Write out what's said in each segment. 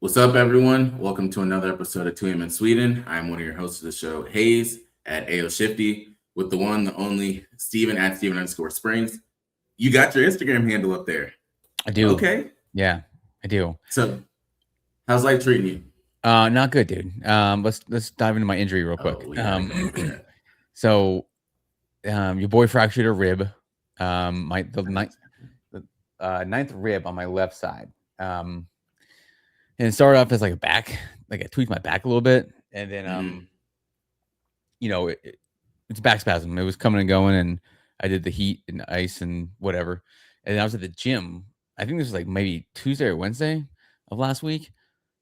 What's up, everyone? Welcome to another episode of 2 AM in Sweden. I'm one of your hosts of the show, Hayes at AO Shifty, with the one, the only Steven at Steven_Springs. You got your Instagram handle up there. I do. Okay. Yeah, I do. So, how's life treating you? Not good, dude. Let's dive into my injury real quick. Oh, we gotta go into that. So, your boy fractured a rib. The ninth rib on my left side. And it started off as like a back, like I tweaked my back a little bit, and then it's back spasm. It was coming and going, and I did the heat and ice and whatever. And I was at the gym. I think this was like maybe Tuesday or Wednesday of last week.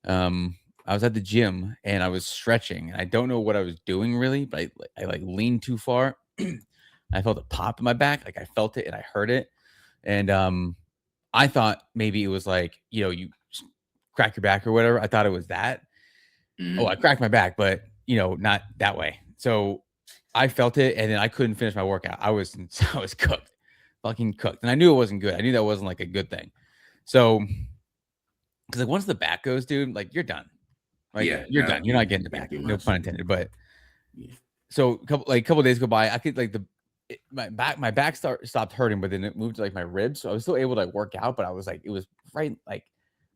I was at the gym and I was stretching, and I don't know what I was doing really, but I like leaned too far. I felt a pop in my back, like I felt it and I heard it, and I thought maybe it was like you crack your back or whatever. I thought it was that. Oh, I cracked my back, but not that way. So I felt it, and then I couldn't finish my workout. I was cooked, fucking cooked, and I knew it wasn't good. I knew that wasn't like a good thing. So, because like once the back goes, dude, like you're done. Like you're done. You're not getting the back. No pun intended. But so a couple days go by, I could like my back stopped hurting, but then it moved to like my ribs. So I was still able to like work out, but I was like, it was right like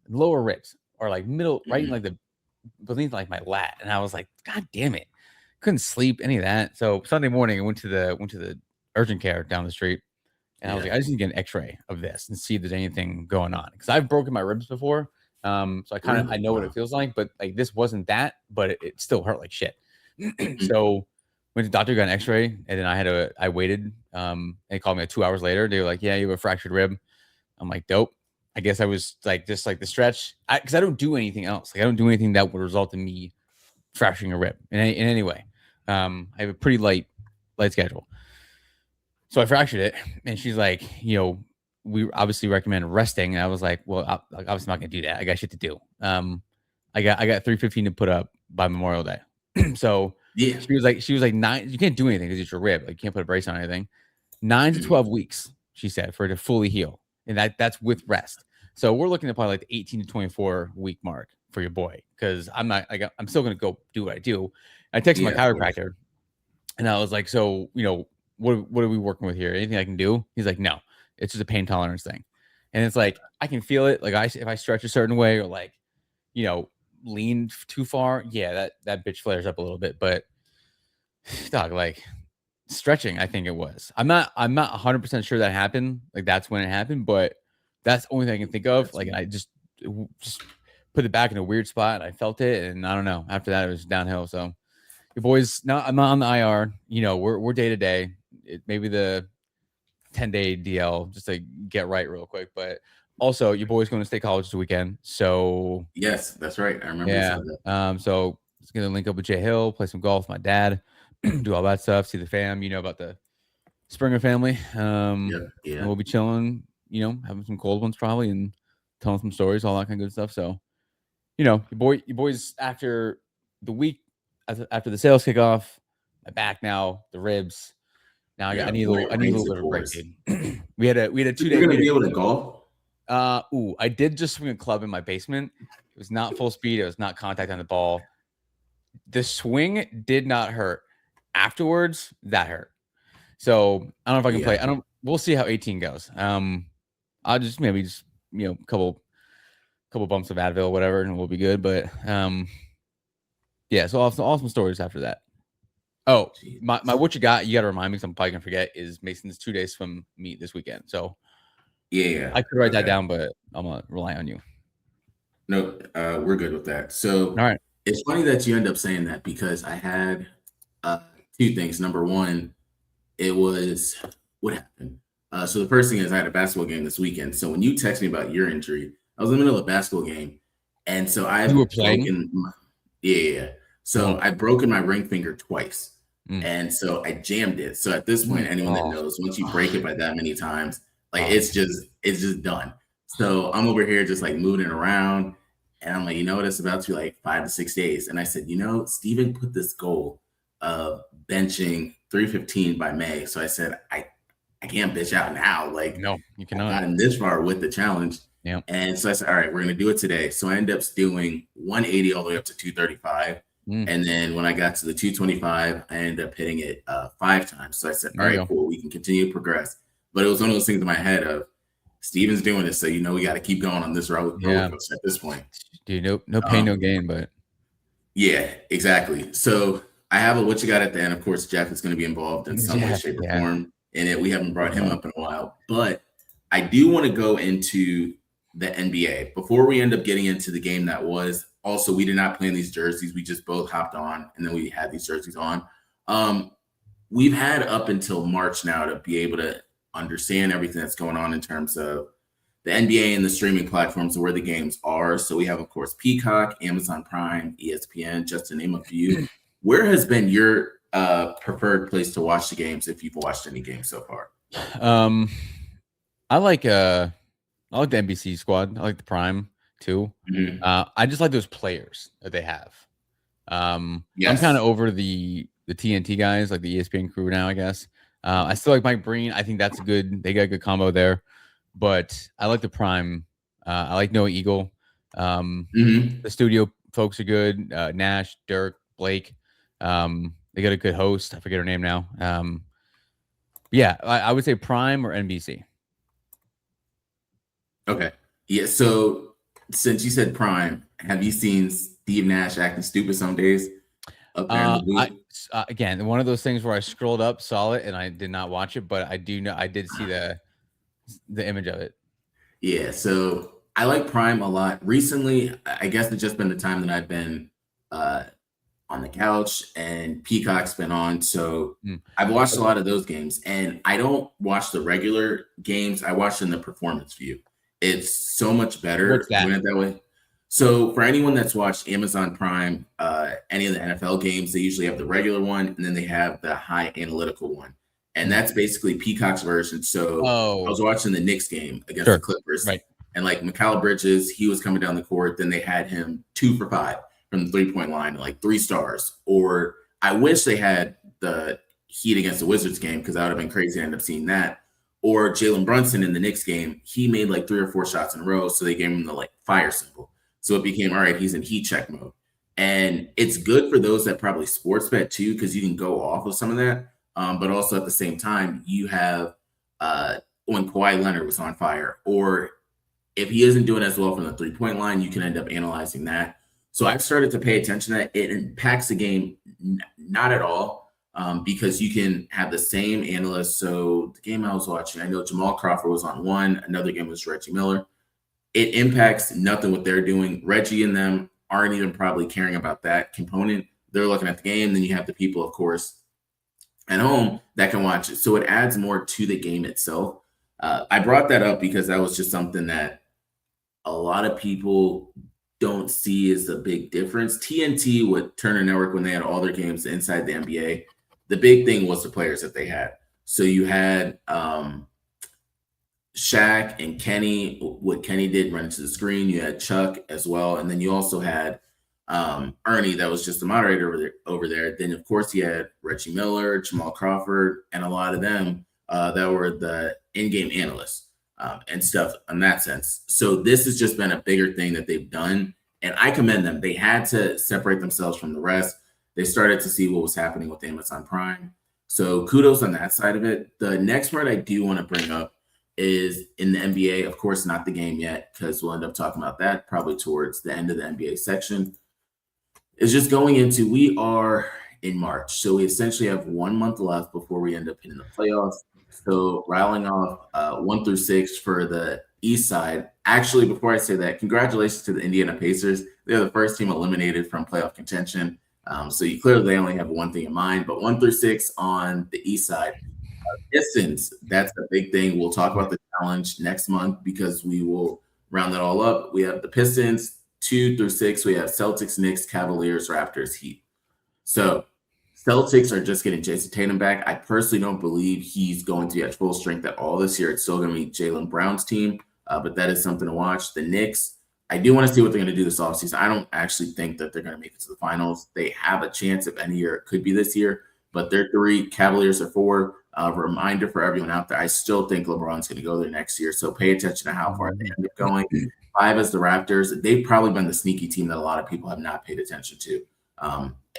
lower ribs or like middle, right in like the beneath like my lat, and I was like, God damn it, couldn't sleep, any of that. So Sunday morning, I went to the urgent care down the street, and I was like, I just need to get an X-ray of this and see if there's anything going on, because I've broken my ribs before, so I know what it feels like, but like this wasn't that, but it still hurt like shit. So went to the doctor, got an X-ray, and then I waited. They called me like 2 hours later. They were like, yeah, you have a fractured rib. I'm like, dope. I guess I was like just like the stretch, because I don't do anything else. Like I don't do anything that would result in me fracturing a rib in any way. I have a pretty light schedule. So I fractured it, and she's like, we obviously recommend resting. And I was like, well, I'm obviously not gonna do that. I got shit to do. I got 315 to put up by Memorial Day. So she was like 9. You can't do anything because it's your rib. Like you can't put a brace on anything. 9 to 12 weeks, she said, for it to fully heal, and that's with rest. So we're looking at probably like the 18 to 24 week mark for your boy, because I'm still gonna go do what I do. I texted my chiropractor, and I was like, so what are we working with here? Anything I can do? He's like, no, it's just a pain tolerance thing. And it's like, I can feel it. Like if I stretch a certain way or like, lean too far, yeah, that bitch flares up a little bit. But dog, like stretching, I think it was. I'm not 100% sure that happened. Like that's when it happened, but that's the only thing I can think of. Like, and I just put it back in a weird spot. I felt it, and I don't know. After that, it was downhill. So your boys, I'm not on the IR. We're day to day. Maybe the 10-day DL just to get right real quick. But also, your boy's going to State College this weekend. So yes, that's right. I remember. Yeah. So it's gonna link up with Jay Hill, play some golf with my dad, do all that stuff, see the fam. About the Springer family. And we'll be chilling. Having some cold ones probably, and telling some stories, all that kind of good stuff. So, your boys after the week, after the sales kickoff, my back now, the ribs. Now I need a little bit of a break, dude. we had a 2 day. You're gonna be able to golf. I did just swing a club in my basement. It was not full speed. It was not contact on the ball. The swing did not hurt. Afterwards, that hurt. So I don't know if I can play. We'll see how 18 goes. I'll just maybe a couple bumps of Advil, whatever, and we'll be good. But yeah. So awesome stories after that. Oh, my what you got to remind me, because I'm probably gonna forget, is Mason's 2-day swim meet this weekend. So yeah, I could write that down, but I'm gonna rely on you. No, we're good with that. So all right. It's funny that you end up saying that, because I had two things. Number one, it was what happened. So the first thing is I had a basketball game this weekend. So when you text me about your injury, I was in the middle of a basketball game, and so You were playing? So I've broken my ring finger twice. And so I jammed it. So at this point, anyone that knows, once you break it by that many times, like it's just done. So I'm over here just like moving it around, and I'm like, it's about to be like 5 to 6 days. And I said, Steven put this goal of benching 315 by May. So I said, I can't bitch out now. Like, no, you cannot. I got him this far with the challenge. Yeah. And so I said, all right, we're going to do it today. So I ended up doing 180 all the way up to 235. And then when I got to the 225, I ended up hitting it 5 times. So I said, all right, cool. We can continue to progress. But it was one of those things in my head of Steven's doing this. So, we got to keep going on this roller coaster at this point. Dude, no pain, no gain, but. Yeah, exactly. So I have a what you got at the end. Of course, Jeff is going to be involved in some way, shape, or form in it. We haven't brought him up in a while, but I do want to go into the NBA before we end up getting into the game that was. Also, we did not plan these jerseys. We just both hopped on and then we had these jerseys on. We've had up until March now to be able to understand everything that's going on in terms of the NBA and the streaming platforms where the games are. So we have, of course, Peacock, Amazon Prime, ESPN, just to name a few. Where has been your preferred place to watch the games if you've watched any games so far? I like the NBC squad. I like the Prime too. I just like those players that they have. I'm kind of over the TNT guys, like the ESPN crew now, I guess. I still like Mike Breen. I think that's good. They got a good combo there. But I like the Prime. I like Noah Eagle. The studio folks are good. Nash, Dirk, Blake. They got a good host. I forget her name now. Yeah, I would say Prime or NBC. Okay. Yeah. So since you said Prime, have you seen Steve Nash acting stupid some days up there in the booth? Again, one of those things where I scrolled up, saw it, and I did not watch it, but I did see the image of it. Yeah. So I like Prime a lot. Recently, I guess it's just been the time that I've been on the couch and Peacock's been on. So I've watched a lot of those games, and I don't watch the regular games. I watch in the performance view. It's so much better doing it that way. So for anyone that's watched Amazon Prime, any of the NFL games, they usually have the regular one, and then they have the high analytical one. And that's basically Peacock's version. So I was watching the Knicks game against the Clippers. Right. And like Mikal Bridges, he was coming down the court. Then they had him 2 for 5 from the 3-point line, like 3 stars. Or I wish they had the Heat against the Wizards game, because that would have been crazy to end up seeing that. Or Jalen Brunson in the Knicks game, he made like 3 or 4 shots in a row. So they gave him the like fire symbol. So it became, all right, he's in heat check mode. And it's good for those that probably sports bet too, because you can go off of some of that. But also at the same time, you have when Kawhi Leonard was on fire, or if he isn't doing as well from the 3-point line, you can end up analyzing that. So I've started to pay attention to that. It impacts the game not at all, because you can have the same analyst. So the game I was watching, I know Jamal Crawford was on one. Another game was Reggie Miller. It impacts nothing what they're doing. Reggie and them aren't even probably caring about that component. They're looking at the game. Then you have the people, of course, at home that can watch it. So it adds more to the game itself. I brought that up because that was just something that a lot of people don't see as a big difference. TNT with Turner Network, when they had all their games inside the NBA, the big thing was the players that they had. So you had Shaq and Kenny, what Kenny did run into the screen. You had Chuck as well. And then you also had Ernie, that was just the moderator over there. Then, of course, you had Reggie Miller, Jamal Crawford, and a lot of them that were the in-game analysts and stuff in that sense. So this has just been a bigger thing that they've done, and I commend them. They had to separate themselves from the rest. They started to see what was happening with Amazon Prime. So kudos on that side of it. The next part I do want to bring up is in the NBA, of course, not the game yet, because we'll end up talking about that probably towards the end of the NBA section. It's just going into, we are in March. So we essentially have 1 month left before we end up hitting the playoffs. So rattling off 1 through 6 for the East side. Actually, before I say that, congratulations to the Indiana Pacers. They're the first team eliminated from playoff contention. So you clearly only have one thing in mind, but 1 through 6 on the East side. Pistons, that's the big thing. We'll talk about the challenge next month because we will round that all up. We have the Pistons, 2 through 6. We have Celtics, Knicks, Cavaliers, Raptors, Heat. So Celtics are just getting Jason Tatum back. I personally don't believe he's going to be at full strength at all this year. It's still going to be Jaylen Brown's team, but that is something to watch. The Knicks, I do want to see what they're going to do this offseason. I don't actually think that they're going to make it to the finals. They have a chance if any year. It could be this year, but they're 3. Cavaliers are 4. Reminder for everyone out there, I still think LeBron's going to go there next year. So pay attention to how far they end up going. 5 as the Raptors. They've probably been the sneaky team that a lot of people have not paid attention to.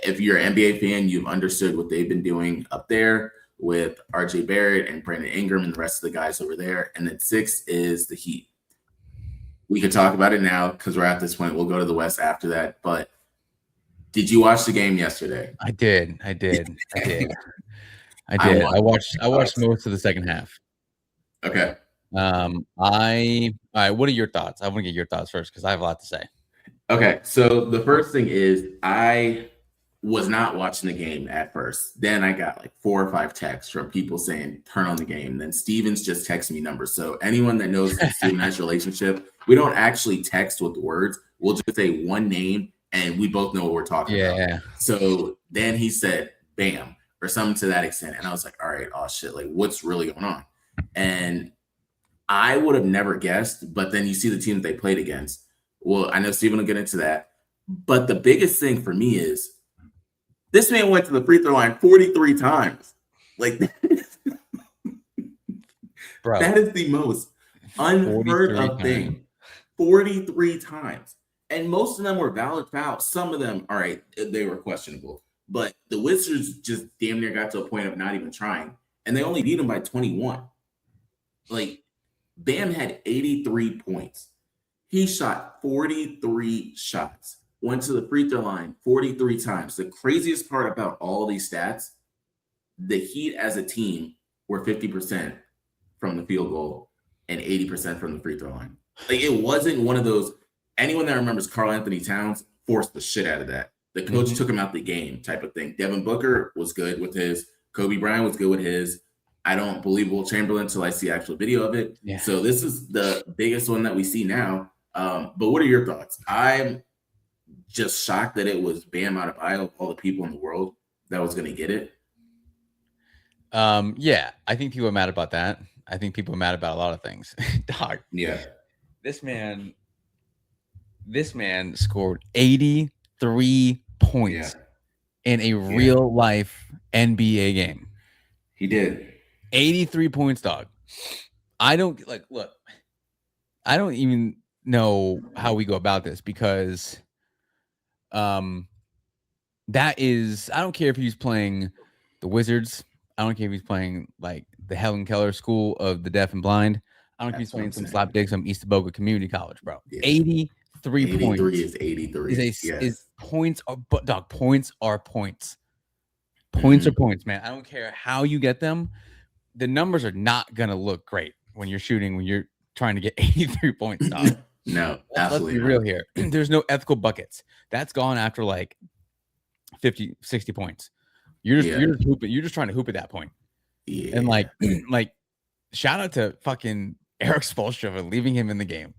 If you're an NBA fan, you've understood what they've been doing up there with RJ Barrett and Brandon Ingram and the rest of the guys over there. And then 6 is the Heat. We could talk about it now because we're at this point. We'll go to the West after that. But did you watch the game yesterday? I did. I watched most of the second half. Okay. All right, what are your thoughts? I want to get your thoughts first because I have a lot to say. Okay. So the first thing is I was not watching the game at first. Then I got like 4 or 5 texts from people saying, turn on the game. Then Stevens just texted me numbers. So anyone that knows the Steven Nash relationship, we don't actually text with words. We'll just say one name and we both know what we're talking about. So then he said, bam, or something to that extent. And I was like, all right, oh shit, like what's really going on? And I would have never guessed, but then you see the team that they played against. Well, I know Steven will get into that. But the biggest thing for me is this man went to the free throw line 43 times. Like, bro, that is the most unheard of thing. 43 times. And most of them were valid fouls. Some of them, all right, they were questionable. But the Wizards just damn near got to a point of not even trying. And they only beat them by 21. Like, Bam had 83 points. He shot 43 shots. Went to the free throw line 43 times. The craziest part about all these stats, the Heat as a team were 50% from the field goal and 80% from the free throw line. Like, it wasn't one of those, anyone that remembers Karl Anthony Towns forced the shit out of that. The coach took him out the game type of thing. Devin Booker was good with his. Kobe Bryant was good with his. I don't believe Will Chamberlain until I see actual video of it. Yeah. So this is the biggest one that we see now. But what are your thoughts? I'm just shocked that it was Bam Adebayo, all the people in the world that was going to get it. Yeah, I think people are mad about that. I think people are mad about a lot of things. Dog. Yeah. This man scored 83 points in a real life NBA game. He did. 83 points, dog. I don't even know how we go about this because that is, I don't care if he's playing the Wizards. I don't care if he's playing like the Helen Keller School of the Deaf and Blind. I don't care if he's playing some slapdick, some East Boca Community College, bro. Yeah. 83 points. 83 is 83. Is points are, but dog, points are points. Points are points, man. I don't care how you get them. The numbers are not going to look great when you're trying to get 83 points, dog. No, absolutely. Let's be real here. There's no ethical buckets. That's gone after like 50, 60 points. You're just hooping. You're just trying to hoop at that point. Yeah. And like shout out to fucking Eric Spoelstra for leaving him in the game.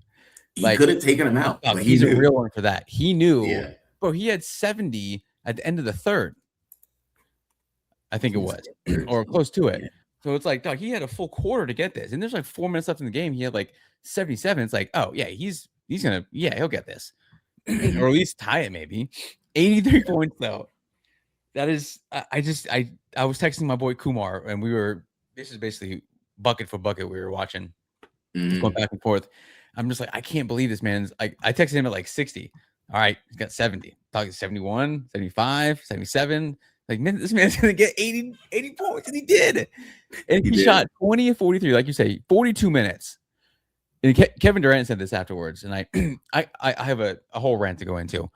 He could have taken him out. He's a real one for that. He knew. Bro, he had 70 at the end of the third. I think it was, or close to it. So it's like, dog, he had a full quarter to get this. And there's like 4 minutes left in the game. He had like 77. It's like, oh, yeah, he's going to, he'll get this. Or at least tie it maybe. 83 points, though. That is, I was texting my boy Kumar, and this is basically bucket for bucket we were watching. Going back and forth. I'm just like, I can't believe this man's, I texted him at like 60. All right, he's got 70. Talking 71, 75, 77. Like, man, this man's going to get 80 points, and he did. And he shot 20 and 43, like you say, 42 minutes. And Kevin Durant said this afterwards, and I have a whole rant to go into.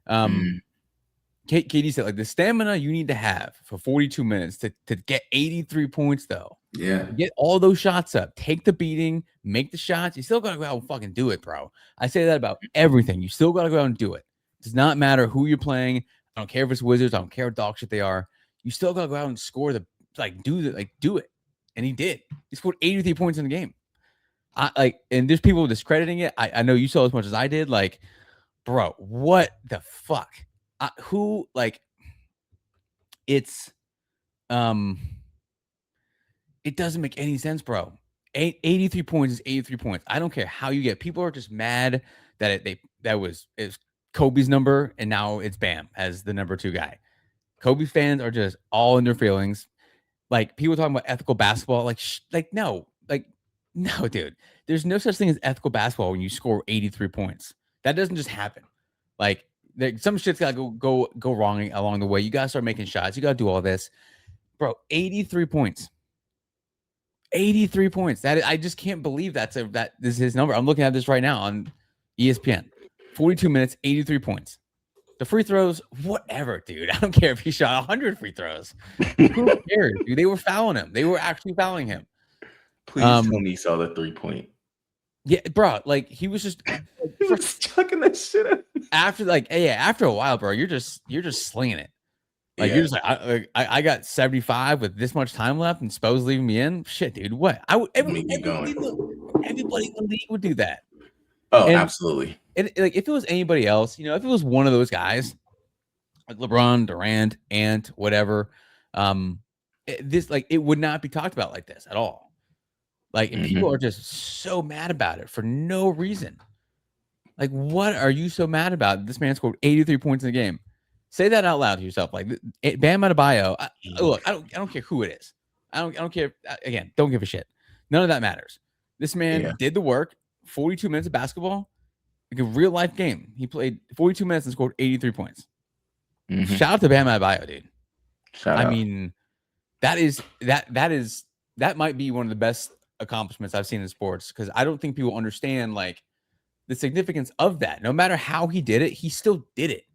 KD said, like, the stamina you need to have for 42 minutes to get 83 points, though. Yeah. Get all those shots up. Take the beating. Make the shots. You still got to go out and fucking do it, bro. I say that about everything. You still got to go out and do it. It does not matter who you're playing. I don't care if it's Wizards. I don't care what dog shit they are. You still got to go out and score do it. And he did. He scored 83 points in the game. And there's people discrediting it. I know you saw as much as I did. Like, bro, what the fuck? It doesn't make any sense, bro. 83 points is 83 points. I don't care how you get. People are just mad that it's Kobe's number, and now it's Bam as the number 2 guy. Kobe fans are just all in their feelings. like people talking about ethical basketball, no, dude. There's no such thing as ethical basketball when you score 83 points. That doesn't just happen. Like some shit's gotta go wrong along the way. You gotta start making shots. You gotta do all this, bro. 83 points. 83 points. That I just can't believe that is his number. I'm looking at this right now on ESPN. 42 minutes, 83 points. The free throws, whatever, dude. I don't care if he shot 100 free throws. Who cares, dude? They were fouling him. They were actually fouling him. Please tell me you saw the 3-point. Yeah, bro. Like he was just he was chucking that shit out. After a while, bro, you're just slinging it. Like you're just like I got 75 with this much time left, and Spo's leaving me in. Shit, dude. What? Everybody in the league would do that. Oh, absolutely. And like if it was anybody else, if it was one of those guys, like LeBron, Durant, Ant, whatever, it would not be talked about like this at all. Like, and people are just so mad about it for no reason. Like, what are you so mad about? This man scored 83 points in the game. Say that out loud to yourself. Like, Bam Adebayo. Look, I don't care who it is. I don't care. Again, don't give a shit. None of that matters. This man did the work. 42 minutes of basketball, like a real life game. He played 42 minutes and scored 83 points. Shout out to Bam Adebayo, dude. I mean, that might be one of the best accomplishments I've seen in sports, because I don't think people understand like the significance of that. No matter how he did it, he still did it.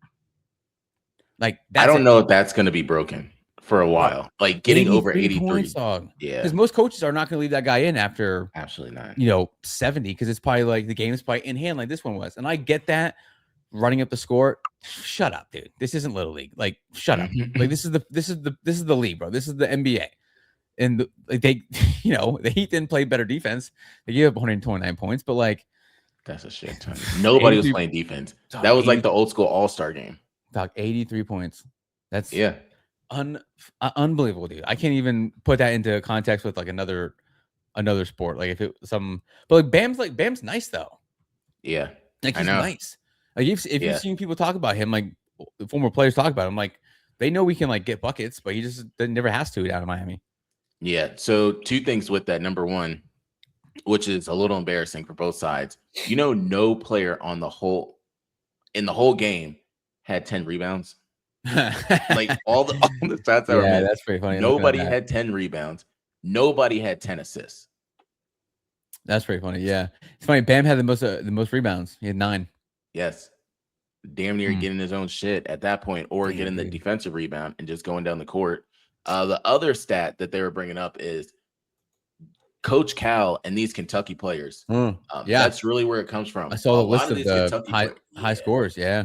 Like I don't know if that's going to be broken for a while. Like getting over 83 points, dog. Yeah, because most coaches are not going to leave that guy in after absolutely not. 70, because it's probably like the game is probably in hand like this one was. And I get that, running up the score. Shut up, dude. This isn't Little League. Like, shut up. Like this is the league, bro. This is the NBA. And the Heat didn't play better defense. They gave up 129 points, but like that's a shit ton. Nobody was playing defense. That was like the old school All-Star game. Dog, 83 points. That's unbelievable, dude. I can't even put that into context with like another sport. Like if it but like Bam's nice though. Yeah, like he's nice. Like if you've seen people talk about him, like former players talk about him, like they know we can like get buckets, but he just never has to down in Miami. Yeah. So two things with that. Number one, which is a little embarrassing for both sides. No player in the whole game had 10 rebounds. Like all the stats that were made. That's pretty funny. Nobody had 10 rebounds. Nobody had 10 assists. That's pretty funny. Yeah, it's funny. Bam had the most rebounds. He had 9. Yes, damn near getting his own shit at that point, or getting the defensive rebound and just going down the court. The other stat that they were bringing up is Coach Cal and these Kentucky players. That's really where it comes from. I saw the list of the high scores. Yeah.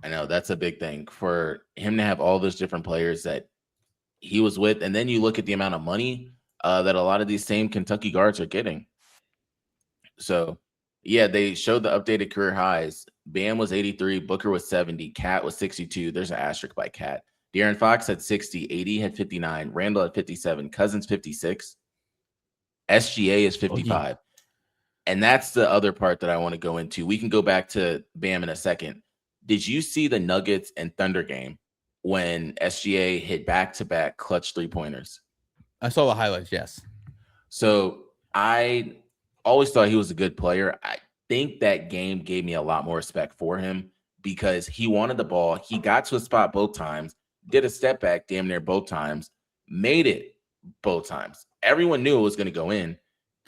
I know that's a big thing for him to have all those different players that he was with. And then you look at the amount of money that a lot of these same Kentucky guards are getting. So, yeah, they showed the updated career highs. Bam was 83, Booker was 70, Cat was 62. There's an asterisk by Cat. De'Aaron Fox had 60, AD had 59, Randall had 57, Cousins 56, SGA is 55. And that's the other part that I want to go into. We can go back to Bam in a second. Did you see the Nuggets and Thunder game when SGA hit back-to-back clutch three-pointers? I saw the highlights, yes. So I always thought he was a good player. I think that game gave me a lot more respect for him because he wanted the ball. He got to a spot both times, did a step back damn near both times, made it both times. Everyone knew it was going to go in.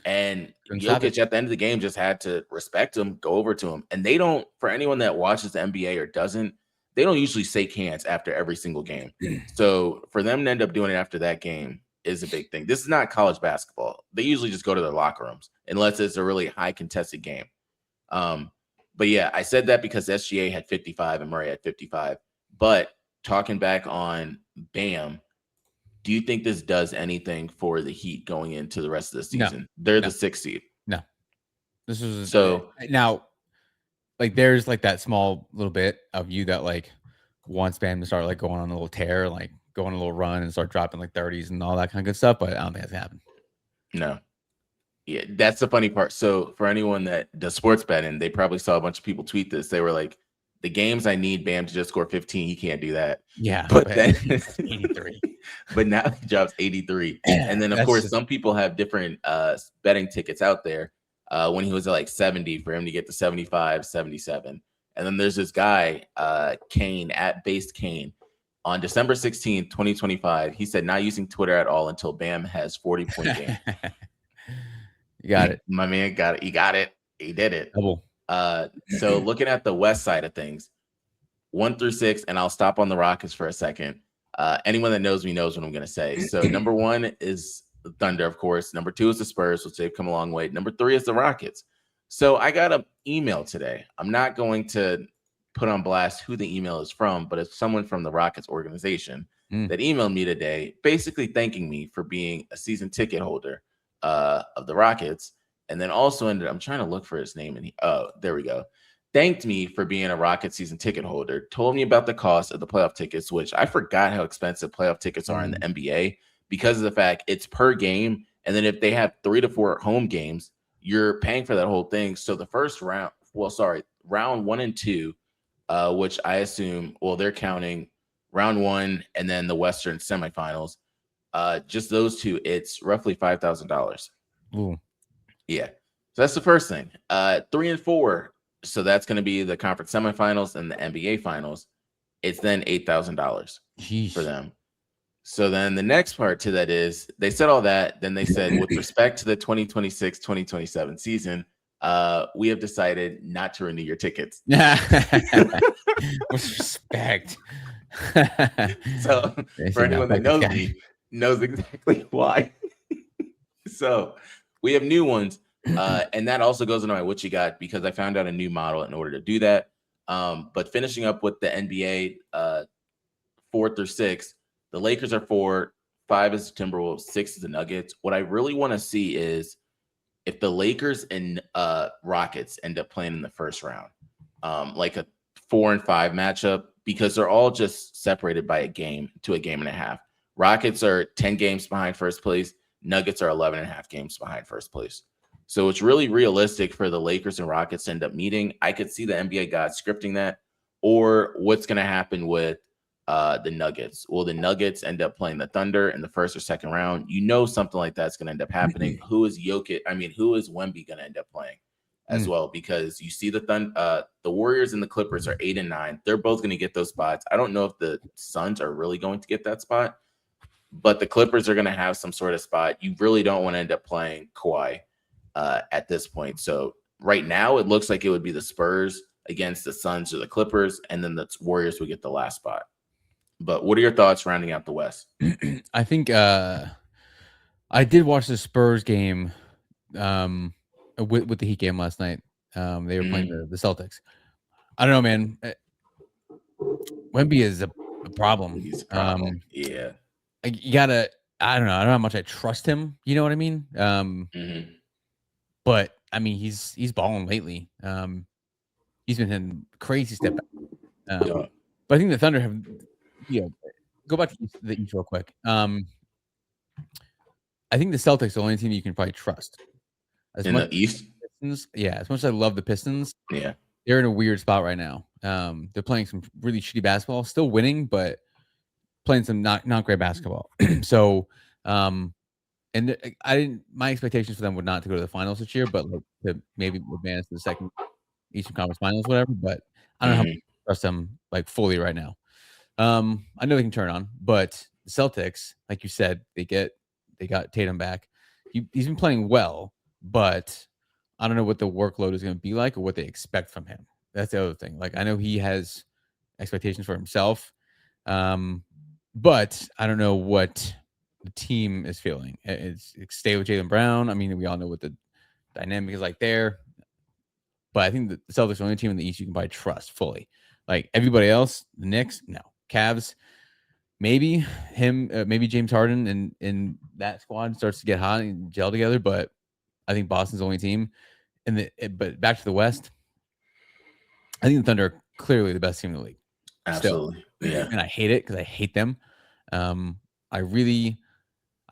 And Jokic at the end of the game just had to respect him, go over to him. And they don't, for anyone that watches the NBA or doesn't, they don't usually shake hands after every single game. So for them to end up doing it after that game is a big thing. This is not college basketball. They usually just go to their locker rooms unless it's a really high contested game. But yeah, I said that because SGA had 55 and Murray had 55. But talking back on Bam, do you think this does anything for the Heat going into the rest of the season? No, they're the 6th seed. No. This is now, like there's like that small little bit of you that like wants Bam to start like going on a little tear, like go on a little run and start dropping like 30s and all that kind of good stuff, but I don't think that's gonna happen. No. Yeah, that's the funny part. So for anyone that does sports betting, they probably saw a bunch of people tweet this. They were like, the games I need Bam to just score 15, he can't do that. Yeah, but then 83. but now he drops 83. And then of course, some people have different betting tickets out there. When he was at like 70 for him to get to 75, 77. And then there's this guy, Kane at Based Kane. On December 16th, 2025, he said not using Twitter at all until Bam has 40-point game. You got it. My man got it. He got it. He did it. Double. So looking at the West side of things, 1 through 6, and I'll stop on the Rockets for a second. Anyone that knows me knows what I'm going to say. So number 1 is the Thunder, of course. Number 2 is the Spurs, which they've come a long way. Number 3 is the Rockets. So I got an email today. I'm not going to put on blast who the email is from, but it's someone from the Rockets organization that emailed me today, basically thanking me for being a season ticket holder of the Rockets. And then also I'm trying to look for his name, and there we go. Thanked me for being a Rocket season ticket holder, told me about the cost of the playoff tickets, which I forgot how expensive playoff tickets are in the NBA because of the fact it's per game. And then if they have 3 to 4 home games, you're paying for that whole thing. So the first round, round 1 and 2, which I assume, they're counting round 1 and then the Western semifinals. Just those two, it's roughly $5,000. Yeah. So that's the first thing. 3 and 4. So that's going to be the conference semifinals and the NBA finals. It's then $8,000 for them. So then the next part to that is they said all that. Then they said, with respect to the 2026-2027 season, we have decided not to renew your tickets. With respect. So for anyone that knows me, knows exactly why. So we have new ones. And that also goes into my what you got, because I found out a new model in order to do that. But finishing up with the NBA 4 through 6, the Lakers are 4, 5 is the Timberwolves, 6 is the Nuggets. What I really want to see is if the Lakers and Rockets end up playing in the first round, like a 4 and 5 matchup, because they're all just separated by a game to a game and a half. Rockets are 10 games behind first place. Nuggets are 11 and a half games behind first place. So it's really realistic for the Lakers and Rockets to end up meeting. I could see the NBA gods scripting that. Or what's going to happen with the Nuggets? Will the Nuggets end up playing the Thunder in the first or second round? You know, something like that's going to end up happening. Who is Wemby going to end up playing as well? Because you see the Warriors and the Clippers are 8 and 9. They're both going to get those spots. I don't know if the Suns are really going to get that spot, but the Clippers are going to have some sort of spot. You really don't want to end up playing Kawhi at this point. So right now it looks like it would be the Spurs against the Suns or the Clippers, and then the Warriors would get the last spot. But what are your thoughts rounding out the West? I think I did watch the Spurs game with the Heat game last night. They were playing the Celtics. I don't know, man. Wemby is a problem. He's a problem. Yeah. You gotta. I don't know how much I trust him. You know what I mean? But I mean, he's balling lately. He's been hitting crazy step back. But I think the Thunder have. Go back to the East real quick. I think the Celtics are the only team you can probably trust. In the East? Pistons, as much as I love the Pistons, they're in a weird spot right now. They're playing some really shitty basketball, still winning, but playing some not great basketball. So, and my expectations for them would not to go to the finals this year, but like to maybe advance to the second Eastern Conference Finals, whatever. But I don't know how to trust them like fully right now. I know they can turn on, but the Celtics, like you said, they got Tatum back. He's been playing well, but I don't know what the workload is going to be like or what they expect from him. That's the other thing. Like I know he has expectations for himself, but I don't know what the team is feeling. It's stay with Jaylen Brown. I mean, we all know what the dynamic is like there, but I think the Celtics are the only team in the East you can probably trust fully. Like everybody else, the Knicks, no. Cavs, maybe him, maybe James Harden and that squad starts to get hot and gel together, but I think Boston's the only team. But back to the West, I think the Thunder are clearly the best team in the league. Absolutely. Still. Yeah. And I hate it because I hate them. I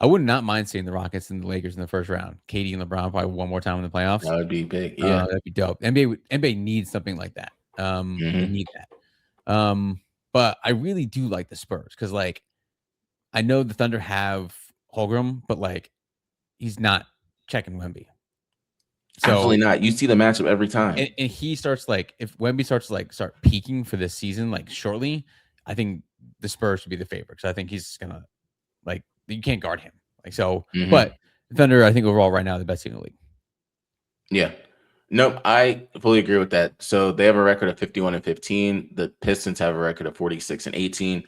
would not mind seeing the Rockets and the Lakers in the first round. KD and LeBron probably one more time in the playoffs. That would be big. Yeah. That'd be dope. NBA needs something like that. They need that. But I really do like the Spurs because, like, I know the Thunder have Holmgren, but like he's not checking Wemby. So Absolutely not. You see the matchup every time. and he starts like if Wemby starts to like start peaking for this season like shortly, I think the Spurs should be the favorite because I think he's gonna like you can't guard him. Like so, but Thunder I think overall right now the best team in the league. Yeah. Nope, I fully agree with that. So they have a record of 51-15. The Pistons have a record of 46-18.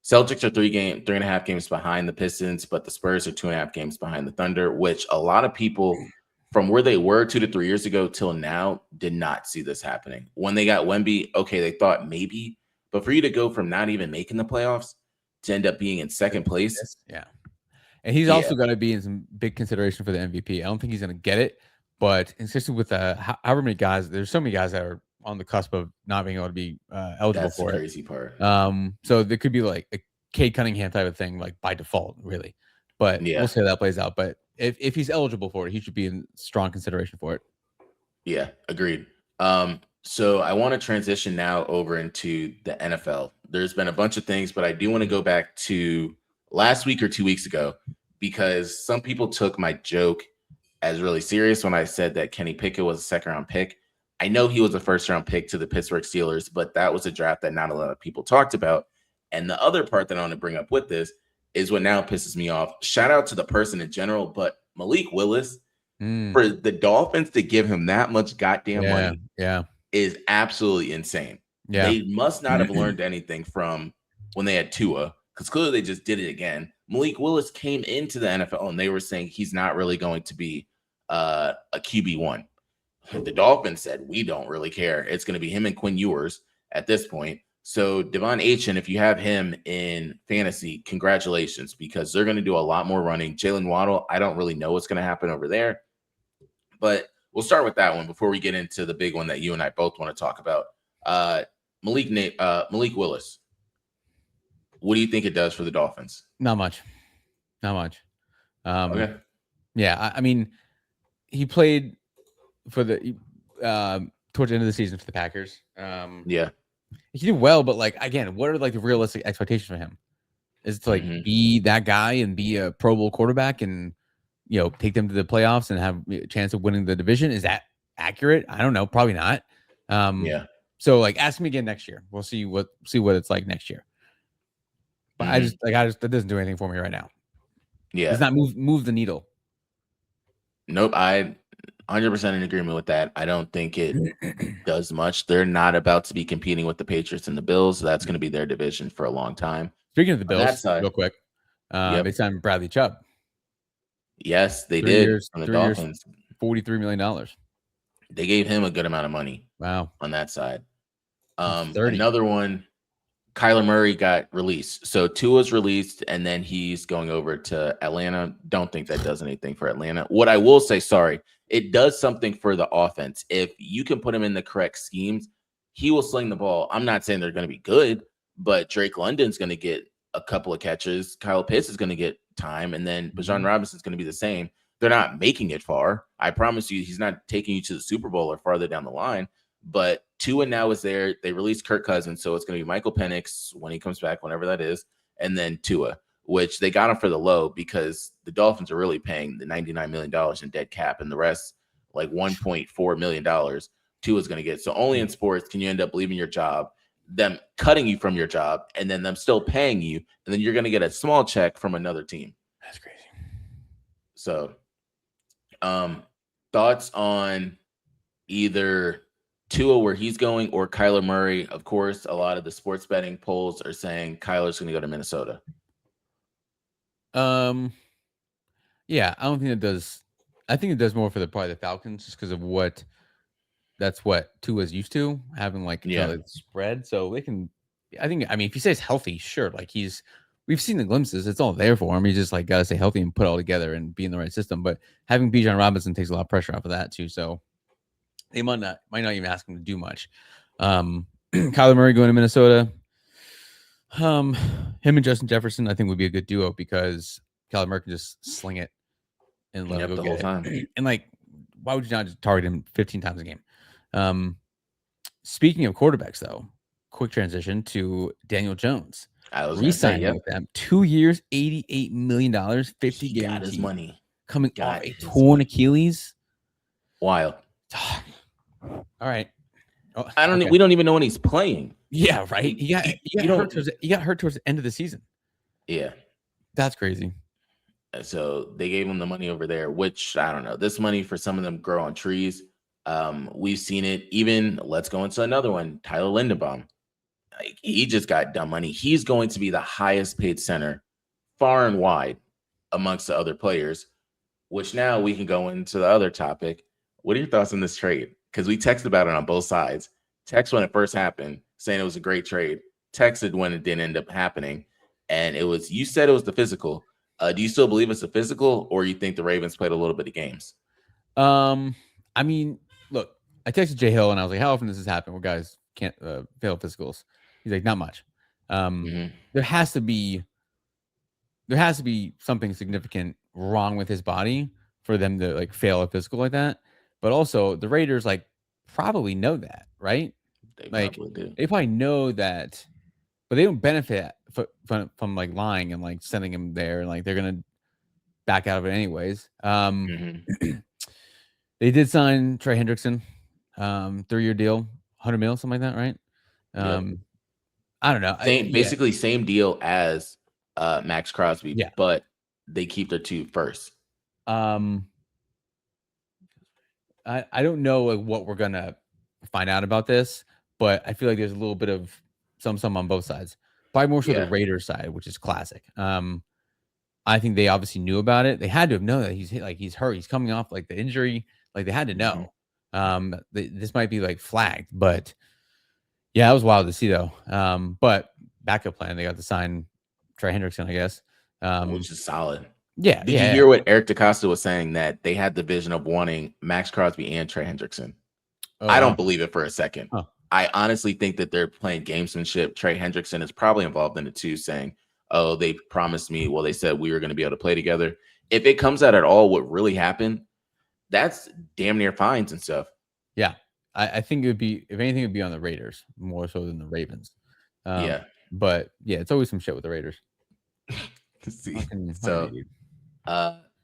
Celtics are 3.5 games behind the Pistons, but the Spurs are 2.5 games behind the Thunder, which a lot of people from where they were 2 to 3 years ago till now did not see this happening. When they got Wemby, okay, they thought maybe, but for you to go from not even making the playoffs to end up being in second place, Yeah. And he's yeah, also going to be in some big consideration for the MVP. I don't think he's going to get it, but especially with however many guys, there's so many guys that are on the cusp of not being able to be eligible that's the for it. crazy part. So there could be like a Cade Cunningham type of thing, like by default, really. But Yeah. we'll see how that plays out. But if he's eligible for it, he should be in strong consideration for it. Yeah, agreed. So I want to transition now over into the NFL. There's been a bunch of things, but I do want to go back to last week or 2 weeks ago because some people took my joke as really serious when I said that Kenny Pickett was a second round pick. I know he was a first round pick to the Pittsburgh Steelers, but that was a draft that not a lot of people talked about. And the other part that I want to bring up with this is what now pisses me off. Shout out to the person in general, but Malik Willis, for the Dolphins to give him that much goddamn money is absolutely insane. Yeah. They must not have learned anything from when they had Tua, because clearly they just did it again. Malik Willis came into the NFL and they were saying he's not really going to be a QB1. The Dolphins said, we don't really care. It's going to be him and Quinn Ewers at this point. So Devon Achane, if you have him in fantasy, congratulations, because they're going to do a lot more running. Jalen Waddle, I don't really know what's going to happen over there. But we'll start with that one before we get into the big one that you and I both want to talk about. Malik Willis. What do you think it does for the Dolphins? Not much. Okay. Yeah, I mean, he played for the towards the end of the season for the Packers. Yeah. He did well, but like again, what are like the realistic expectations for him? Is to like be that guy and be a Pro Bowl quarterback and take them to the playoffs and have a chance of winning the division? Is that accurate? I don't know. Probably not. Yeah. So like ask me again next year. We'll see what it's like next year. But I just that doesn't do anything for me right now. Yeah. Does not move the needle. Nope. I 100% in agreement with that. I don't think it does much. They're not about to be competing with the Patriots and the Bills. So that's going to be their division for a long time. Speaking of the Bills, real quick, they signed Bradley Chubb. Yes, they did. From the Dolphins. $43 million. They gave him a good amount of money. Wow. On that side. Another one, Kyler Murray got released. So Tua's released, and then he's going over to Atlanta. Don't think that does anything for Atlanta. What I will say, it does something for the offense. If you can put him in the correct schemes, he will sling the ball. I'm not saying they're going to be good, but Drake London's going to get a couple of catches. Kyle Pitts is going to get time, and then Bijan Robinson's going to be the same. They're not making it far. I promise you, he's not taking you to the Super Bowl or farther down the line. But Tua now is there. They released Kirk Cousins, so it's going to be Michael Penix when he comes back, whenever that is, and then Tua, which they got him for the low because the Dolphins are really paying the $99 million in dead cap, and the rest, like $1.4 million, Tua's going to get. So only in sports can you end up leaving your job, them cutting you from your job, and then them still paying you, and then you're going to get a small check from another team. That's crazy. So, thoughts on either Tua, where he's going, or Kyler Murray? Of course, a lot of the sports betting polls are saying Kyler's going to go to Minnesota. Yeah, I don't think it does. I think it does more for probably the Falcons just because of what Tua's used to having the spread. So they can. I mean, if he stays healthy, sure. Like we've seen the glimpses. It's all there for him. He's just got to stay healthy and put it all together and be in the right system. But having Bijan Robinson takes a lot of pressure off of that too. So they might not even ask him to do much. Kyler Murray going to Minnesota. Him and Justin Jefferson, I think, would be a good duo because Kyler Murray can just sling it and let him go the get whole it. Time. And why would you not just target him 15 times a game? Speaking of quarterbacks, though, quick transition to Daniel Jones. I was gonna say, re-signing yep. with them. 2 years, $88 million, 50 He got his guaranteed. money. Coming off Got a his torn money. Achilles. Wild. All right. Oh, We okay. don't even know when he's playing. Yeah, right. He got hurt towards the end of the season. Yeah. That's crazy. So they gave him the money over there, which I don't know. This money for some of them grow on trees. We've seen it. Even let's go into another one. Tyler Lindenbaum. Like, he just got dumb money. He's going to be the highest paid center, far and wide, amongst the other players. Which now we can go into the other topic. What are your thoughts on this trade? Because we texted about it on both sides. Text when it first happened, saying it was a great trade. Texted when it didn't end up happening, and you said it was the physical. Do you still believe it's a physical, or you think the Ravens played a little bit of games? I mean, look, I texted Jay Hill and I was like, "How often does this happen where guys can't fail physicals?" He's like, "Not much." There has to be something significant wrong with his body for them to like fail a physical like that. But also, the Raiders like probably know that, right? They Like probably do. they probably know that, but they don't benefit from like lying and like sending him there, and like they're gonna back out of it anyways. They did sign Trey Hendrickson, 3-year deal, 100 mil, something like that, right? Yep. I don't know. Basically same deal as Max Crosby, Yeah. but they keep their 2 first. I don't know like what we're gonna find out about this, but I feel like there's a little bit of some on both sides. Probably more so the Raiders side, which is classic. I think they obviously knew about it. They had to have known that he's hurt. He's coming off like the injury. Like they had to know. This might be like flagged, but yeah, it was wild to see though. But backup plan, they got to sign Trey Hendrickson, I guess. Which is solid. Yeah. Did you hear what Eric DeCosta was saying, that they had the vision of wanting Max Crosby and Trey Hendrickson? I don't believe it for a second. I honestly think that they're playing gamesmanship. Trey Hendrickson is probably involved in it too, saying, "Oh, they promised me. Well, they said we were going to be able to play together." If it comes out at all, what really happened, that's damn near fines and stuff. Yeah, I think it would be, if anything, it would be on the Raiders more so than the Ravens. But yeah, it's always some shit with the Raiders.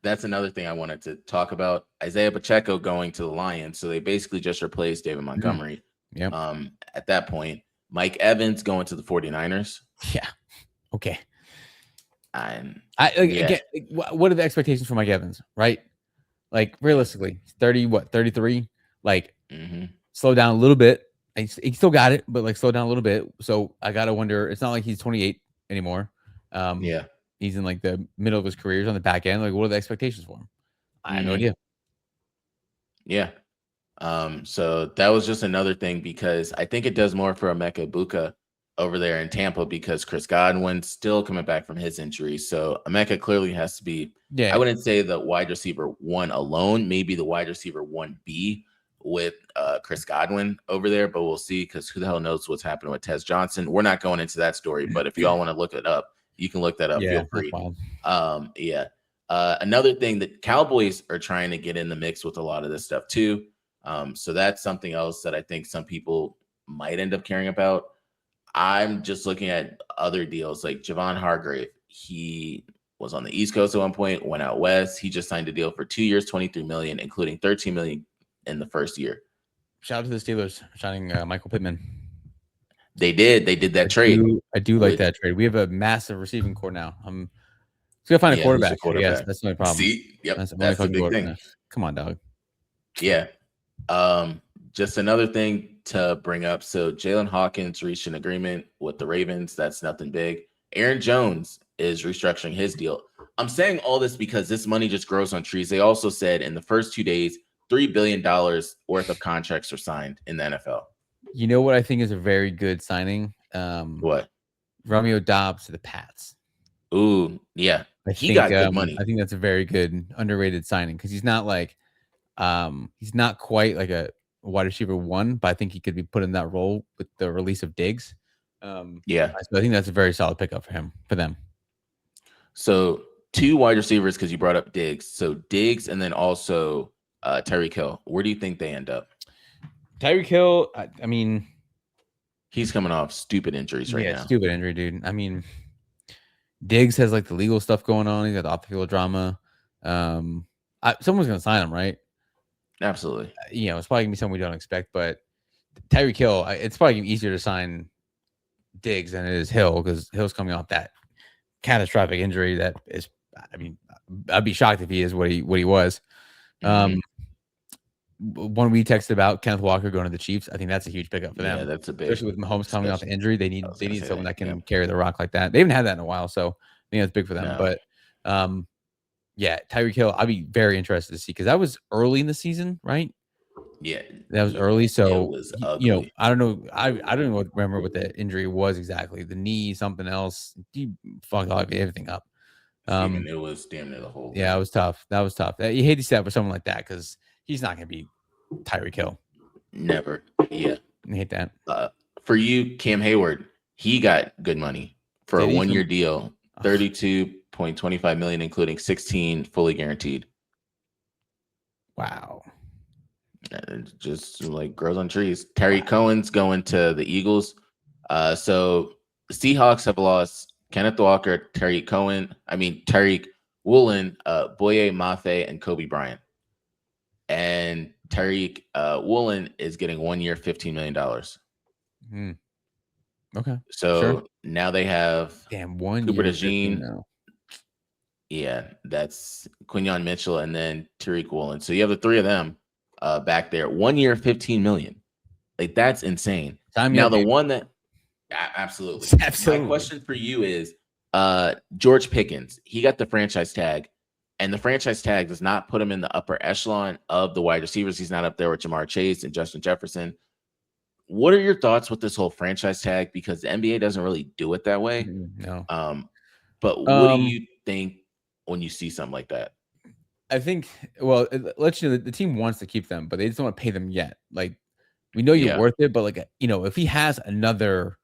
That's another thing I wanted to talk about. Isaiah Pacheco going to the Lions, so they basically just replaced David Montgomery. At that point, Mike Evans going to the 49ers. Yeah. Okay. Again, what are the expectations for Mike Evans, right? Like realistically, 33. Like slow down a little bit. He still got it, but like slow down a little bit. So I gotta wonder. It's not like he's 28 anymore. He's in like the middle of his career. He's on the back end. Like, what are the expectations for him? I have no idea. Yeah. So that was just another thing, because I think it does more for Emeka Egbuka over there in Tampa, because Chris Godwin's still coming back from his injury. So Emeka clearly has to be, I wouldn't say the wide receiver 1 alone, maybe the wide receiver 1B with Chris Godwin over there, but we'll see, because who the hell knows what's happening with Tez Johnson. We're not going into that story, but if y'all want to look it up, you can look that up. Feel free. Another thing, that Cowboys are trying to get in the mix with a lot of this stuff too. So that's something else that I think some people might end up caring about. I'm just looking at other deals like Javon Hargrave. He was on the East Coast at one point, went out west. He just signed a deal for 2 years, $23 million, including $13 million in the first year. Shout out to the Steelers signing Michael Pittman. They did that trade. I do like that trade. We have a massive receiving core now. I'm gonna find a quarterback. Yes, that's my problem. See, that's the big thing. Come on, dog. Yeah. Just another thing to bring up. So Jalen Hawkins reached an agreement with the Ravens. That's nothing big. Aaron Jones is restructuring his deal. I'm saying all this because this money just grows on trees. They also said in the first 2 days, $3 billion worth of contracts were signed in the NFL. You know what I think is a very good signing? What? Romeo Doubs to the Pats. Ooh, yeah. He got good money. I think that's a very good underrated signing, because he's not like he's not quite like a wide receiver 1, but I think he could be put in that role with the release of Diggs. So I think that's a very solid pickup for them. So 2 wide receivers, because you brought up Diggs. So Diggs and then also Tyreek Hill. Where do you think they end up? Tyreek Hill, I mean, He's coming off stupid injuries right Yeah, now. stupid injury, dude. I mean, Diggs has like the legal stuff going on. He's got the off the field drama. Someone's gonna sign him, right? Absolutely. It's probably gonna be something we don't expect. But Tyreek Hill, it's probably gonna be easier to sign Diggs than it is Hill because Hill's coming off that catastrophic injury that is. I mean, I'd be shocked if he is what he was. One we texted about Kenneth Walker going to the Chiefs. I think that's a huge pickup for them. That's a big, especially with Mahomes coming off the injury. They need someone that can carry the rock like that. They haven't had that in a while, so I think that's big for them. No. But yeah, Tyreek Hill, I'd be very interested to see because that was early in the season, right? Yeah, that was early. So it was ugly. I don't know. I don't even remember what the injury was exactly. The knee, something else. He fucked everything up. It was damn near the whole thing. Yeah, it was tough. That was tough. You hate to see that for someone like that because he's not going to be Tyreek Hill. Never. Yeah. I hate that. For you, Cam Hayward, he got good money for a 1-year deal, $32.25 million, including 16 fully guaranteed. Wow. And just like grows on trees. Terry Cohen's going to the Eagles. So the Seahawks have lost Kenneth Walker, Tariq Woolen, Boye Mafe, and Kobe Bryant. And Tariq Woolen is getting 1 year, $15 million. Okay. So now they have 1 Cooper year DeJean. Yeah, that's Quinyon Mitchell and then Tariq Woolen. So you have the three of them back there. 1 year, $15 million. Like that's insane. Now the one that absolutely. My question for you is George Pickens. He got the franchise tag, and the franchise tag does not put him in the upper echelon of the wide receivers. He's not up there with Jamar Chase and Justin Jefferson. What are your thoughts with this whole franchise tag? Because the NBA doesn't really do it that way. No. But what do you think when you see something like that? I think, well, let's the team wants to keep them, but they just don't want to pay them yet. Like, we know you're worth it, but like, if he has another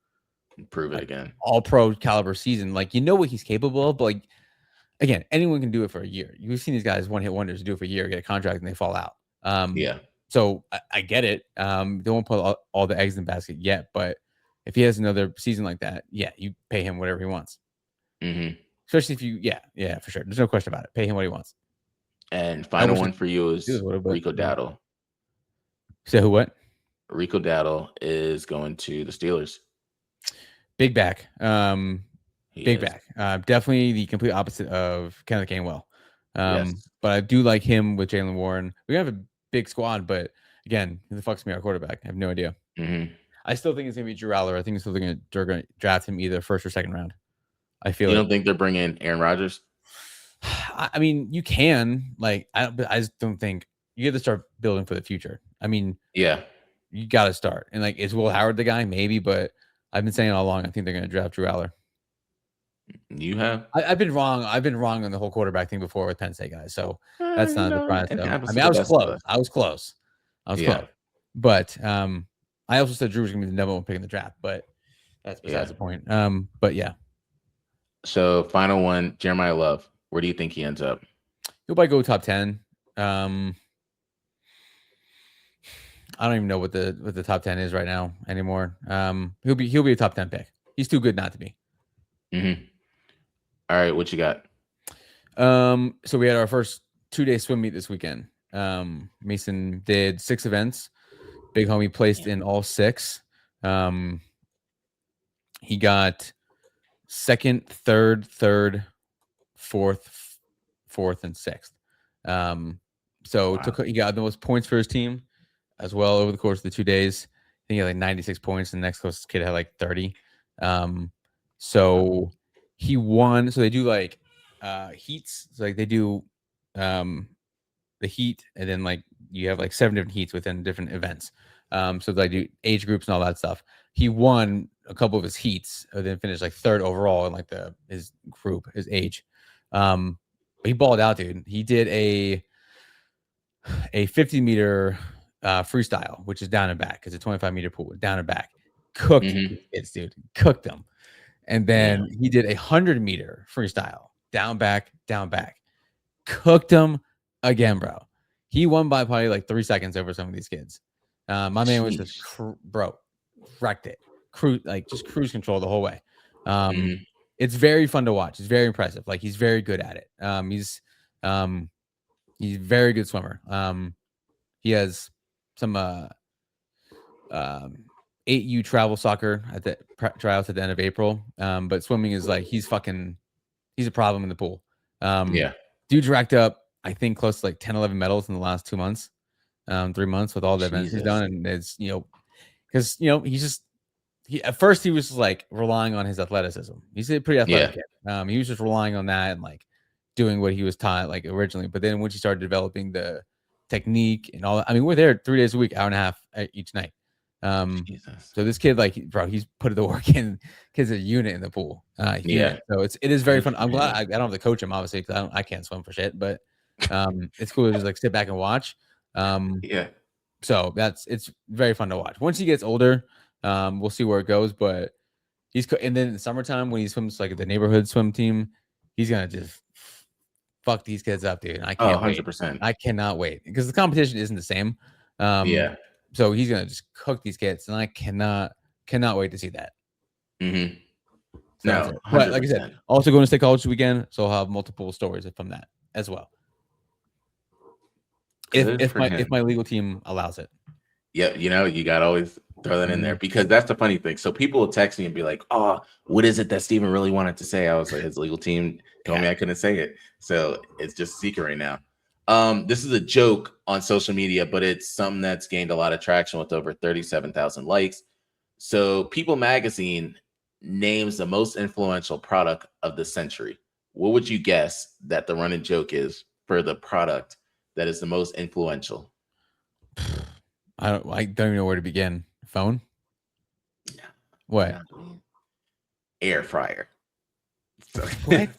prove it again, all pro caliber season, like, what he's capable of. But like, again, anyone can do it for a year. You've seen these guys one hit wonders do it for a year, get a contract, and they fall out. So I get it. They won't put all the eggs in the basket yet, but if he has another season like that, yeah, you pay him whatever he wants. Especially if you, yeah, for sure. There's no question about it. Pay him what he wants. And final one for you is Rico Dowdle. Say who? What? Rico Dowdle is going to the Steelers. Big back. Big back. Definitely the complete opposite of Kenneth Gainwell. But I do like him with Jaylen Warren. We have a big squad, but again, who the fuck's me our quarterback? I have no idea. I still think it's going to be Drew Aller. I think they're going to draft him either first or second round. I feel you don't think they're bringing Aaron Rodgers? I mean, you can. Like, I just don't think you have to start building for the future. I mean, yeah, you got to start. And like, is Will Howard the guy? Maybe, but I've been saying all along, I think they're going to draft Drew Aller. You have? I've been wrong. I've been wrong on the whole quarterback thing before with Penn State guys. So that's not a surprise. I mean, I was close. I was close. But I also said Drew was going to be the number one pick in the draft, but that's besides the point. But yeah. So final one, Jeremiah Love. Where do you think he ends up? He'll probably go top 10. I don't even know what the top 10 is right now anymore. He'll be a top 10 pick. He's too good not to be. All right, what you got? So we had our first 2-day swim meet this weekend. Mason did 6 events. Big homie placed in all 6. He got second, third, fourth, and 6th. So he got the most points for his team as well over the course of the 2 days. I think he had like 96 points, and the next closest kid had like 30. So he won. So they do like heats. So like they do the heat, and then like you have like 7 different heats within different events. So they do age groups and all that stuff. He won a couple of his heats, and then finished like 3rd overall in like his group, his age. But he balled out, dude. He did a 50-meter freestyle, which is down and back. It's a 25-meter pool, down and back. Cooked kids, dude. Cooked them. And then he did a 100-meter freestyle, down, back. Cooked them again, bro. He won by probably like 3 seconds over some of these kids. My man was just, wrecked it. just cruise control the whole way. Mm-hmm. It's very fun to watch. It's very impressive. Like he's very good at it. He's very good swimmer. He has some 8U travel soccer at the tryouts at the end of April. But swimming is like he's a problem in the pool. Dude's racked up, I think, close to like 10, 11 medals in the last 2 months, 3 months with all the events he's done. And it's, because, at first he was like relying on his athleticism. He's a pretty athletic kid. He was just relying on that and like doing what he was taught like originally. But then once he started developing the technique and all that, I mean, we're there 3 days a week, hour and a half each night. So this kid, like, bro, he's put the work in. Kid's a unit in the pool. So it is very fun. I'm glad I don't have to coach him, obviously, because I can't swim for shit. But it's cool to just like sit back and watch. So it's very fun to watch. Once he gets older, we'll see where it goes. But and then in the summertime when he swims like the neighborhood swim team, he's gonna just fuck these kids up, dude. And I can't 100%. wait. I cannot wait because the competition isn't the same. So he's gonna just cook these kids, and I cannot wait to see that. Mm-hmm. So no, but like I said, also going to state college this weekend, so I'll have multiple stories from that as well. If my legal team allows it. Yeah, you gotta always throw that in there because that's the funny thing. So people will text me and be like, "Oh, what is it that Steven really wanted to say?" I was like, his legal team told me I couldn't say it, so it's just a secret right now. This is a joke on social media, but it's something that's gained a lot of traction with over 37,000 likes. So People Magazine names the most influential product of the century. What would you guess that the running joke is for the product that is the most influential? I don't even know where to begin. Phone? What? Air fryer. So, what?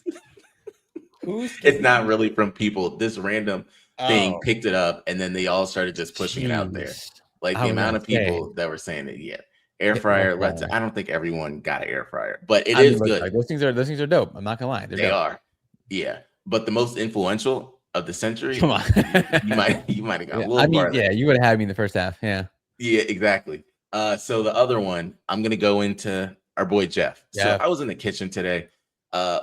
It's not really from People. This random thing picked it up, and then they all started just pushing it out there. Like the amount of people that were saying it. Air fryer. I don't think everyone got an air fryer, but it is good. Like, those things are dope. I'm not gonna lie. They are. Yeah. But the most influential of the century. Come on. you might have got a little farther. Yeah, you would have had me in the first half. Yeah. Yeah, exactly. So the other one, I'm gonna go into our boy Jeff. So I was in the kitchen today.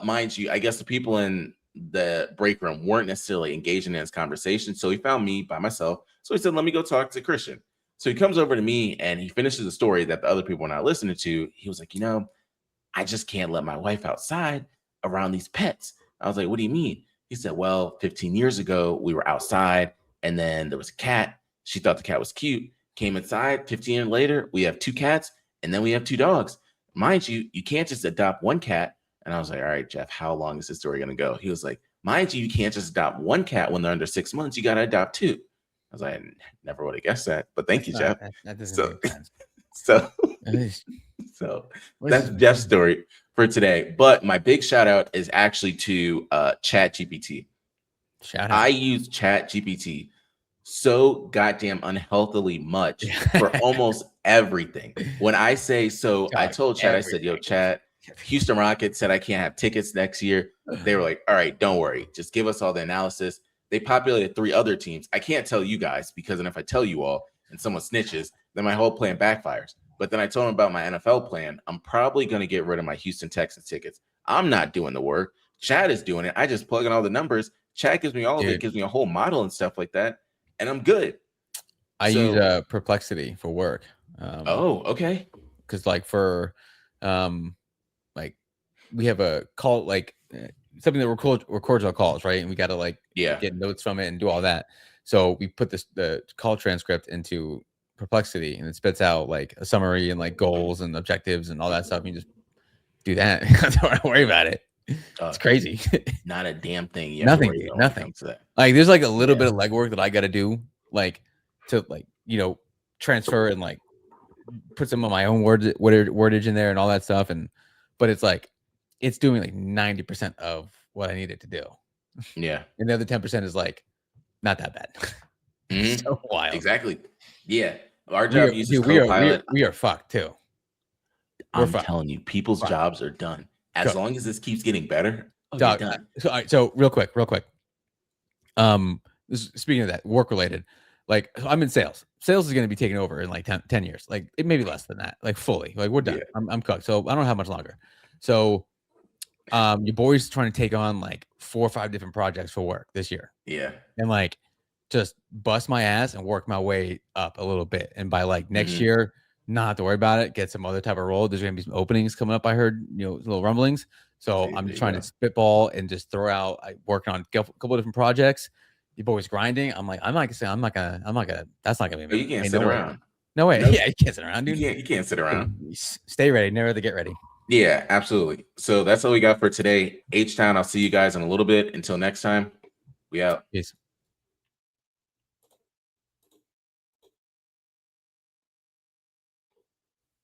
Mind you, I guess the people in the break room weren't necessarily engaging in this conversation. So he found me by myself. So he said, let me go talk to Christian. So he comes over to me and he finishes a story that the other people were not listening to. He was like, I just can't let my wife outside around these pets. I was like, what do you mean? He said, well, 15 years ago, we were outside and then there was a cat. She thought the cat was cute, came inside. 15 years later, we have 2 cats and then we have 2 dogs. Mind you, you can't just adopt 1 cat. And I was like, all right, Jeff, how long is this story going to go? He was like, mind you, you can't just adopt 1 cat when they're under 6 months. You got to adopt 2. I was like, I never would have guessed that. But thank you, Jeff. That doesn't make sense. So that's Jeff's story for today. But my big shout out is actually to ChatGPT. I use ChatGPT so goddamn unhealthily much for almost everything. When I say so, I told Chat, I said, yo, Chat, Houston Rockets said I can't have tickets next year. They were like, all right, don't worry. Just give us all the analysis. They populated 3 other teams. I can't tell you guys because then if I tell you all and someone snitches, then my whole plan backfires. But then I told them about my NFL plan. I'm probably going to get rid of my Houston Texans tickets. I'm not doing the work. Chad is doing it. I just plug in all the numbers. Chad gives me all of it, gives me a whole model and stuff like that. And I'm good. I use Perplexity for work. Okay. Because like for like we have a call, like something that records our calls, right? And we got to get notes from it and do all that. So we put the call transcript into Perplexity and it spits out like a summary and like goals and objectives and all that stuff. You just do that. Don't worry about it. It's crazy. Not a damn thing. Nothing. Like there's like a little bit of legwork that I got to do, like to transfer and like put some of my own wordage in there and all that stuff. But it's like it's doing like 90% of what I need it to do. Yeah. And the other 10% is like not that bad. So wild. Exactly. Yeah. Our job uses Copilot. We are fucked too. I'm telling you, people's jobs are done. As long as this keeps getting better, you're done. So real quick. Speaking of that, work related, like I'm in sales. sales is going to be taken over in like 10 years. Like it may be less than that, like fully. Like we're done. Yeah. I'm cooked. So I don't have much longer. So your boy's trying to take on like 4 or 5 different projects for work this year. Yeah. And like just bust my ass and work my way up a little bit. And by like next year, not have to worry about it. Get some other type of role. There's going to be some openings coming up. I heard, little rumblings. So I'm just trying to spitball and just throw out. I working on a couple of different projects. Your boy's grinding. I'm like, I'm not gonna. That's not gonna be me. You can't sit around. No way. Nope. Yeah, you can't sit around, dude. You can't sit around. Stay ready. Never to get ready. Yeah, absolutely. So that's all we got for today. H-Town, I'll see you guys in a little bit. Until next time, we out. Peace.